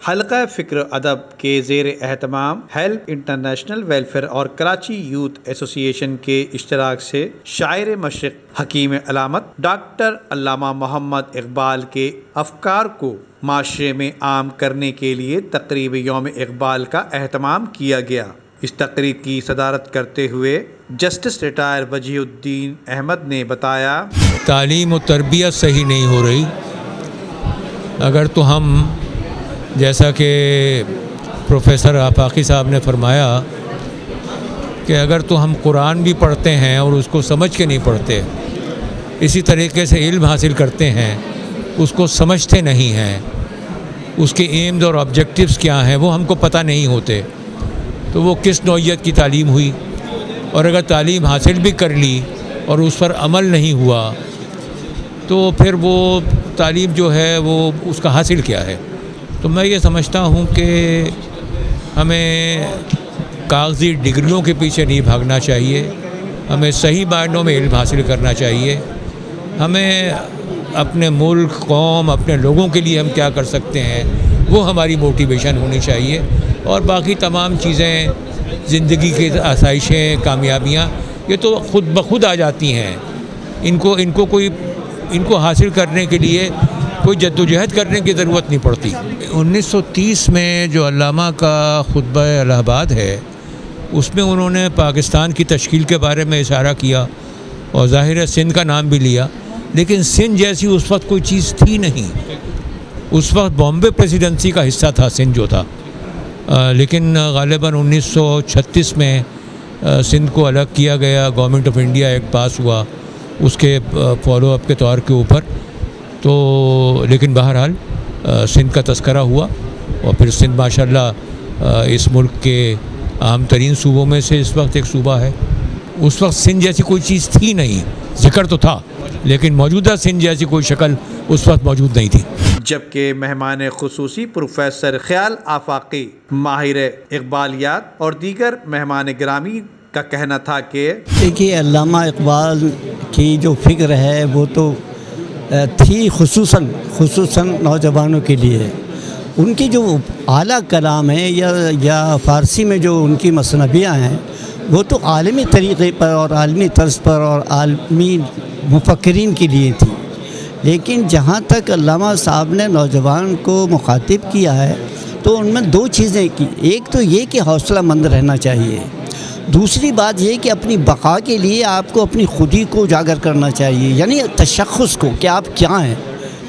حلقہ فکر ادب کے زیر اہتمام ہیلپ انٹرنیشنل ویلفیئر اور کراچی یوتھ ایسوسی ایشن کے اشتراک سے شاعر مشرق حکیم علامت ڈاکٹر علامہ محمد اقبال کے افکار کو معاشرے میں عام کرنے کے لیے تقریب یوم اقبال کا اہتمام کیا گیا۔ اس تقریب کی صدارت کرتے ہوئے جسٹس ریٹائر وجیہ الدین احمد نے بتایا، تعلیم و تربیت صحیح نہیں ہو رہی۔ اگر تو ہم جیسا کہ پروفیسر آفاقی صاحب نے فرمایا کہ اگر تو ہم قرآن بھی پڑھتے ہیں اور اس کو سمجھ کے نہیں پڑھتے، اسی طریقے سے علم حاصل کرتے ہیں اس کو سمجھتے نہیں ہیں، اس کے ایمز اور آبجیکٹیوز کیا ہیں وہ ہم کو پتہ نہیں ہوتے، تو وہ کس نوعیت کی تعلیم ہوئی؟ اور اگر تعلیم حاصل بھی کر لی اور اس پر عمل نہیں ہوا تو پھر وہ تعلیم جو ہے وہ اس کا حاصل کیا ہے؟ تو میں یہ سمجھتا ہوں کہ ہمیں کاغذی ڈگریوں کے پیچھے نہیں بھاگنا چاہیے، ہمیں صحیح معنوں میں علم حاصل کرنا چاہیے، ہمیں اپنے ملک، قوم، اپنے لوگوں کے لیے ہم کیا کر سکتے ہیں وہ ہماری موٹیویشن ہونی چاہیے، اور باقی تمام چیزیں زندگی کی آسائشیں، کامیابیاں یہ تو خود بخود آ جاتی ہیں، ان کو حاصل کرنے کے لیے کوئی جدوجہد کرنے کی ضرورت نہیں پڑتی۔ 1930 میں جو علامہ کا خطبہ الہ آباد ہے اس میں انہوں نے پاکستان کی تشکیل کے بارے میں اشارہ کیا اور ظاہر ہے سندھ کا نام بھی لیا، لیکن سندھ جیسی اس وقت کوئی چیز تھی نہیں۔ اس وقت بامبے پریسیڈنسی کا حصہ تھا سندھ جو تھا، لیکن غالباً 1936 میں سندھ کو الگ کیا گیا، گورنمنٹ آف انڈیا ایک پاس ہوا اس کے فالو اپ کے طور کے اوپر، تو لیکن بہرحال سندھ کا تذکرہ ہوا، اور پھر سندھ ماشاءاللہ اس ملک کے اہم ترین صوبوں میں سے اس وقت ایک صوبہ ہے۔ اس وقت سندھ جیسی کوئی چیز تھی نہیں، ذکر تو تھا لیکن موجودہ سندھ جیسی کوئی شکل اس وقت موجود نہیں تھی۔ جبکہ مہمان خصوصی پروفیسر خیال آفاقی، ماہر اقبالیات اور دیگر مہمان گرامی کا کہنا تھا کہ دیکھیے علامہ اقبال کی جو فکر ہے وہ تو تھی خصوصاً نوجوانوں کے لیے۔ ان کی جو اعلیٰ کلام ہے یا فارسی میں جو ان کی مثنویاں ہیں وہ تو عالمی طریقے پر اور عالمی طرز پر اور عالمی مفکرین کے لیے تھی، لیکن جہاں تک علامہ صاحب نے نوجوان کو مخاطب کیا ہے تو ان میں دو چیزیں کی، ایک تو یہ کہ حوصلہ مند رہنا چاہیے، دوسری بات یہ کہ اپنی بقا کے لیے آپ کو اپنی خودی کو اجاگر کرنا چاہیے، یعنی تشخص کو کہ آپ کیا ہیں،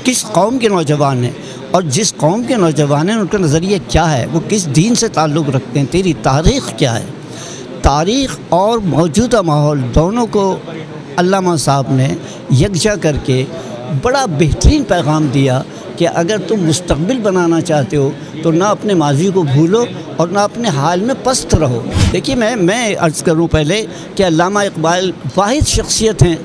کس قوم کے نوجوان ہیں، اور جس قوم کے نوجوان ہیں ان کا نظریہ کیا ہے، وہ کس دین سے تعلق رکھتے ہیں، تیری تاریخ کیا ہے۔ تاریخ اور موجودہ ماحول دونوں کو علامہ صاحب نے یکجا کر کے بڑا بہترین پیغام دیا کہ اگر تم مستقبل بنانا چاہتے ہو تو نہ اپنے ماضی کو بھولو اور نہ اپنے حال میں پست رہو۔ دیکھیے میں عرض کروں پہلے کہ علامہ اقبال واحد شخصیت ہیں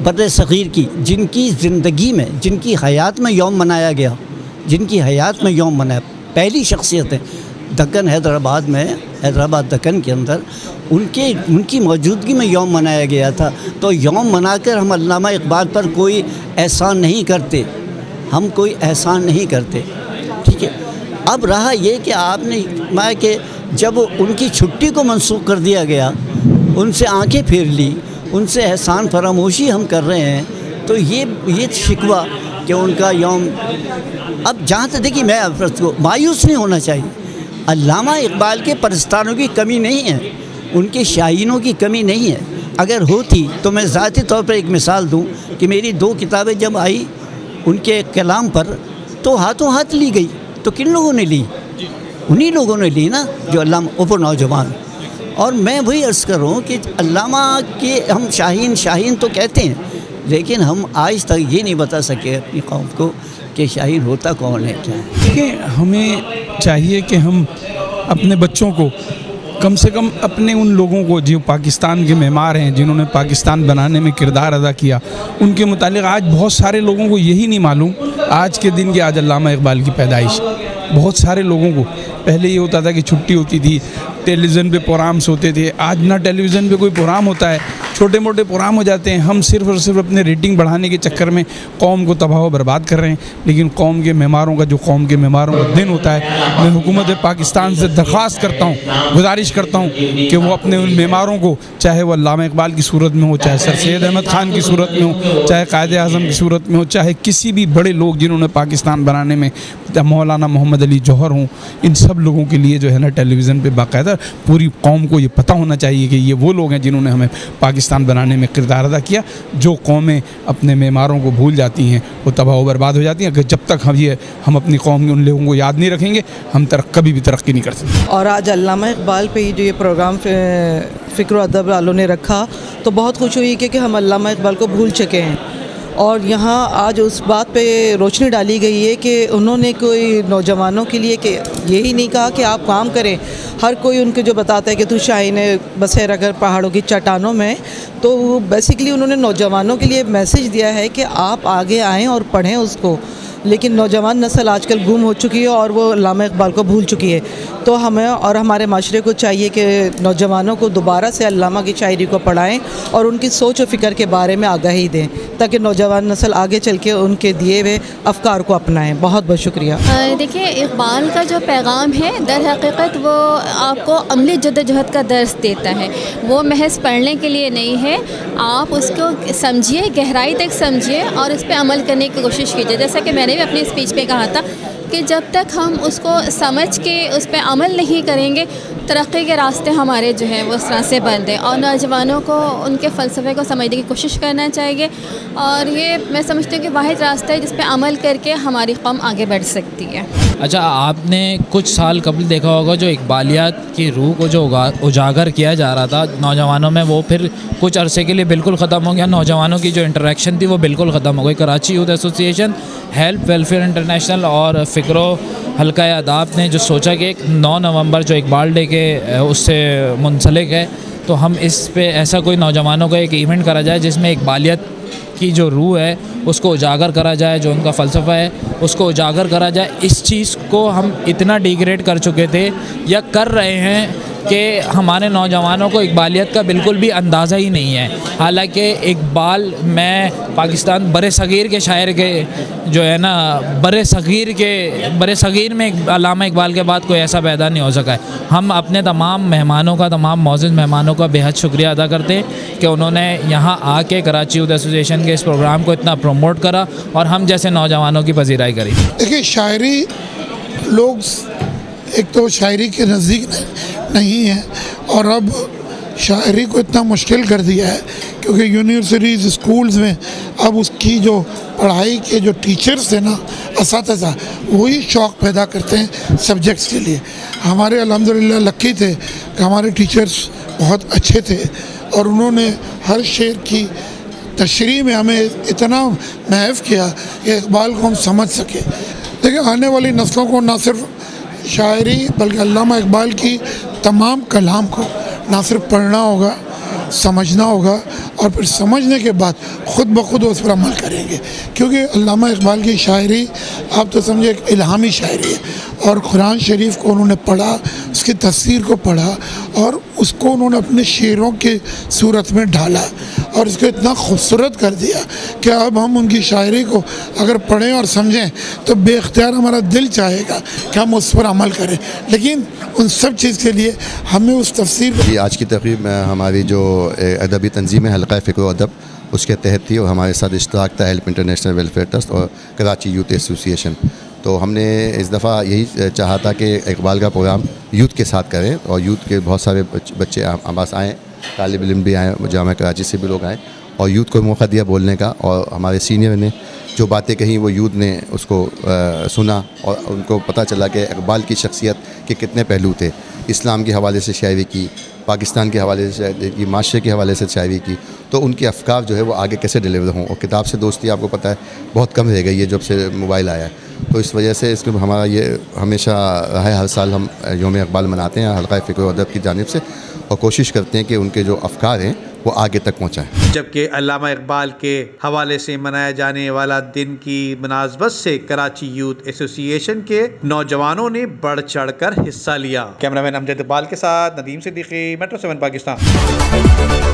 بر صغیر کی جن کی زندگی میں، جن کی حیات میں یوم منایا گیا، پہلی شخصیت ہے دکن حیدرآباد دکن کے اندر ان کی موجودگی میں یوم منایا گیا تھا، تو یوم منا کر ہم علامہ اقبال پر کوئی احسان نہیں کرتے، ٹھیک ہے۔ اب رہا یہ کہ آپ نے کہ جب ان کی چھٹی کو منسوخ کر دیا گیا، ان سے آنکھیں پھیر لی، ان سے احسان فراموشی ہم کر رہے ہیں، تو یہ شکوہ کہ ان کا یوم، اب جہاں تک دیکھیے میں کو مایوس نہیں ہونا چاہیے۔ علامہ اقبال کے پرستاروں کی کمی نہیں ہے، ان کے شائنوں کی کمی نہیں ہے، اگر ہوتی تو میں ذاتی طور پر ایک مثال دوں کہ میری 2 کتابیں جب آئی ان کے کلام پر تو ہاتھوں ہاتھ لی گئی، تو کن لوگوں نے لی؟ انہی لوگوں نے لی نا جو علامہ اوپر نوجوان۔ اور میں وہی عرض کر رہا ہوں کہ علامہ کے ہم شاہین تو کہتے ہیں، لیکن ہم آج تک یہ نہیں بتا سکے اپنی قوم کو کہ شاہین ہوتا کون ہے کیا ہے۔ کہ ہمیں چاہیے کہ ہم اپنے بچوں کو کم سے کم اپنے ان لوگوں کو جو پاکستان کے معمار ہیں، جنہوں نے پاکستان بنانے میں کردار ادا کیا، ان کے متعلق آج بہت سارے لوگوں کو یہی نہیں معلوم آج کے دن کہ آج علامہ اقبال کی پیدائش۔ بہت سارے لوگوں کو پہلے یہ ہوتا تھا کہ چھٹی ہوتی تھی، ٹیلی ویژن پہ پروگرامس ہوتے تھے، آج نہ ٹیلی ویژن پہ کوئی پروگرام ہوتا ہے، چھوٹے موٹے پروگرام ہو جاتے ہیں. ہم صرف اور صرف اپنے ریٹنگ بڑھانے کے چکر میں قوم کو تباہ و برباد کر رہے ہیں. لیکن قوم کے معماروں کا دن ہوتا ہے, میں حکومت پاکستان سے درخواست کرتا ہوں, گزارش کرتا ہوں کہ وہ اپنے ان معماروں کو, چاہے وہ علامہ اقبال کی صورت میں ہو, چاہے سر سید احمد خان کی صورت میں ہو, چاہے قائد اعظم کی صورت میں ہو, چاہے کسی بھی بڑے لوگ جنہوں نے پاکستان بنانے میں, مولانا محمد علی جوہر ہوں, ان سب لوگوں کے لیے جو ہے نا ٹیلی ویژن پہ باقاعدہ پوری قوم کو یہ پتہ ہونا چاہیے کہ یہ وہ لوگ ہیں جنہوں نے ہمیں پاکستان بنانے میں کردار ادا کیا. جو قومیں اپنے معماروں کو بھول جاتی ہیں وہ تباہ و برباد ہو جاتی ہیں. کہ جب تک ہم اپنی قوم کے ان لوگوں کو یاد نہیں رکھیں گے, ہم کبھی بھی ترقی نہیں کر سکتے. اور آج علامہ اقبال پہ جو یہ پروگرام فکر و ادب والوں نے رکھا تو بہت خوش ہوئی کہ ہم علامہ اقبال کو بھول چکے ہیں. اور یہاں آج اس بات پہ روشنی ڈالی گئی ہے کہ انہوں نے کوئی نوجوانوں کے لیے کہ یہی نہیں کہا کہ آپ کام کریں. ہر کوئی ان کے جو بتاتا ہے کہ تو شاہین بسیر اگر پہاڑوں کی چٹانوں میں, تو بیسیکلی انہوں نے نوجوانوں کے لیے میسیج دیا ہے کہ آپ آگے آئیں اور پڑھیں اس کو. لیکن نوجوان نسل آج کل گم ہو چکی ہے اور وہ علامہ اقبال کو بھول چکی ہے. تو ہمیں اور ہمارے معاشرے کو چاہیے کہ نوجوانوں کو دوبارہ سے علامہ کی شاعری کو پڑھائیں اور ان کی سوچ و فکر کے بارے میں آگاہی دیں, تاکہ نوجوان نسل آگے چل کے ان کے دیے ہوئے افکار کو اپنائیں. بہت بہت شکریہ. دیکھیے, اقبال کا جو پیغام ہے در حقیقت وہ آپ کو عملی جدوجہد کا درس دیتا ہے. وہ محض پڑھنے کے لیے نہیں ہے, آپ اس کو سمجھیے, گہرائی تک سمجھیے اور اس پہ عمل کرنے کی کوشش کیجیے. جیسا کہ میں نے بھی اپنی اسپیچ میں کہا تھا کہ جب تک ہم اس کو سمجھ کے اس پہ عمل نہیں کریں گے, ترقی کے راستے ہمارے جو ہیں وہ اس طرح سے بند ہیں. اور نوجوانوں کو ان کے فلسفے کو سمجھنے کی کوشش کرنا چاہیے, اور یہ میں سمجھتی ہوں کہ واحد راستہ ہے جس پہ عمل کر کے ہماری قوم آگے بڑھ سکتی ہے. اچھا, آپ نے کچھ سال قبل دیکھا ہوگا جو اقبالیات کی روح کو جو اجاگر کیا جا رہا تھا نوجوانوں میں, وہ پھر کچھ عرصے کے لیے بالکل ختم ہو گیا. نوجوانوں کی جو انٹریکشن تھی وہ بالکل ختم ہو گئی. کراچی یوتھ ایسوسی ایشن, ہیلپ ویلفیئر انٹرنیشنل اور فکر و حلقہ اداب نے جو سوچا کہ 9 نومبر جو اقبال ڈے کے اس سے منسلک ہے, تو ہم اس پہ ایسا کوئی نوجوانوں کا ایک ایونٹ کرا جائے جس میں اقبالیت کی جو روح ہے اس کو اجاگر کرا جائے, جو ان کا فلسفہ ہے اس کو اجاگر کرا جائے. اس چیز کو ہم اتنا ڈیگریڈ کر چکے تھے یا کر رہے ہیں کہ ہمارے نوجوانوں کو اقبالیت کا بالکل بھی اندازہ ہی نہیں ہے. حالانکہ اقبال, میں پاکستان برِ صغیر کے شاعر کے جو ہے نا برِ صغیر میں علامہ اقبال کے بعد کوئی ایسا پیدا نہیں ہو سکا ہے. ہم اپنے تمام مہمانوں کا, تمام معزز مہمانوں کا بے حد شکریہ ادا کرتے ہیں کہ انہوں نے یہاں آ کے کراچی یوتھ ایسوسی ایشن کے اس پروگرام کو اتنا پروموٹ کرا اور ہم جیسے نوجوانوں کی پذیرائی کری. دیکھیے, شاعری لوگ ایک تو شاعری کے نزدیک نہیں ہے, اور اب شاعری کو اتنا مشکل کر دیا ہے کیونکہ یونیورسٹیز, اسکولز میں اب اس کی جو پڑھائی کے جو ٹیچرز ہیں نا, اساتذہ, وہی شوق پیدا کرتے ہیں سبجیکٹس کے لیے. ہمارے الحمدللہ لکی تھے کہ ہمارے ٹیچرز بہت اچھے تھے اور انہوں نے ہر شعر کی تشریح میں ہمیں اتنا محف کیا کہ اقبال کو ہم سمجھ سکے. دیکھیں, آنے والی نسلوں کو نہ صرف شاعری بلکہ علامہ اقبال کی تمام کلام کو نہ صرف پڑھنا ہوگا, سمجھنا ہوگا, اور پھر سمجھنے کے بعد خود بخود اس پر عمل کریں گے. کیونکہ علامہ اقبال کی شاعری آپ تو سمجھے ایک الہامی شاعری ہے, اور قرآن شریف کو انہوں نے پڑھا, اس کی تفسیر کو پڑھا اور اس کو انہوں نے اپنے شعروں کی صورت میں ڈالا اور اس کو اتنا خوبصورت کر دیا کہ اب ہم ان کی شاعری کو اگر پڑھیں اور سمجھیں تو بے اختیار ہمارا دل چاہے گا کہ ہم اس پر عمل کریں. لیکن ان سب چیز کے لیے ہمیں اس تفسیر. آج کی تقریب میں ہماری جو ادبی تنظیم ہے حلقہ فکر و ادب, اس کے تحت تھی, اور ہمارے ساتھ اشتراک تھا ہیلپ انٹرنیشنل ویلفیئر ٹرسٹ اور کراچی یوتھ ایسوسی ایشن. تو ہم نے اس دفعہ یہی چاہا تھا کہ اقبال کا پروگرام یوتھ کے ساتھ کریں, اور یوتھ کے بہت سارے بچے ہمارے پاس آئیں, طالب علم بھی آئیں, جامعہ کراچی سے بھی لوگ آئیں, اور یوتھ کو موقع دیا بولنے کا. اور ہمارے سینئر نے جو باتیں کہیں وہ یوتھ نے اس کو سنا, اور ان کو پتہ چلا کہ اقبال کی شخصیت کے کتنے پہلو تھے. اسلام کے حوالے سے شاعری کی, پاکستان کے حوالے سے شاعری کی, معاشرے کے حوالے سے شاعری کی, تو ان کے افکار جو ہے وہ آگے کیسے ڈیلیور ہوں. اور کتاب سے دوستی آپ کو پتہ ہے بہت کم رہ گئی ہے جب سے موبائل آیا ہے, تو اس وجہ سے اس میں ہمارا یہ ہمیشہ رہا ہے, ہر سال ہم یوم اقبال مناتے ہیں حلقہ فکر و ادب کی جانب سے, اور کوشش کرتے ہیں کہ ان کے جو افکار ہیں وہ آگے تک پہنچائیں. جبکہ علامہ اقبال کے حوالے سے منایا جانے والا دن کی مناسبت سے کراچی یوتھ ایسوسی ایشن کے نوجوانوں نے بڑھ چڑھ کر حصہ لیا. کیمرہ مین امجد اقبال کے ساتھ ندیم صدیقی, میٹرو 7 پاکستان.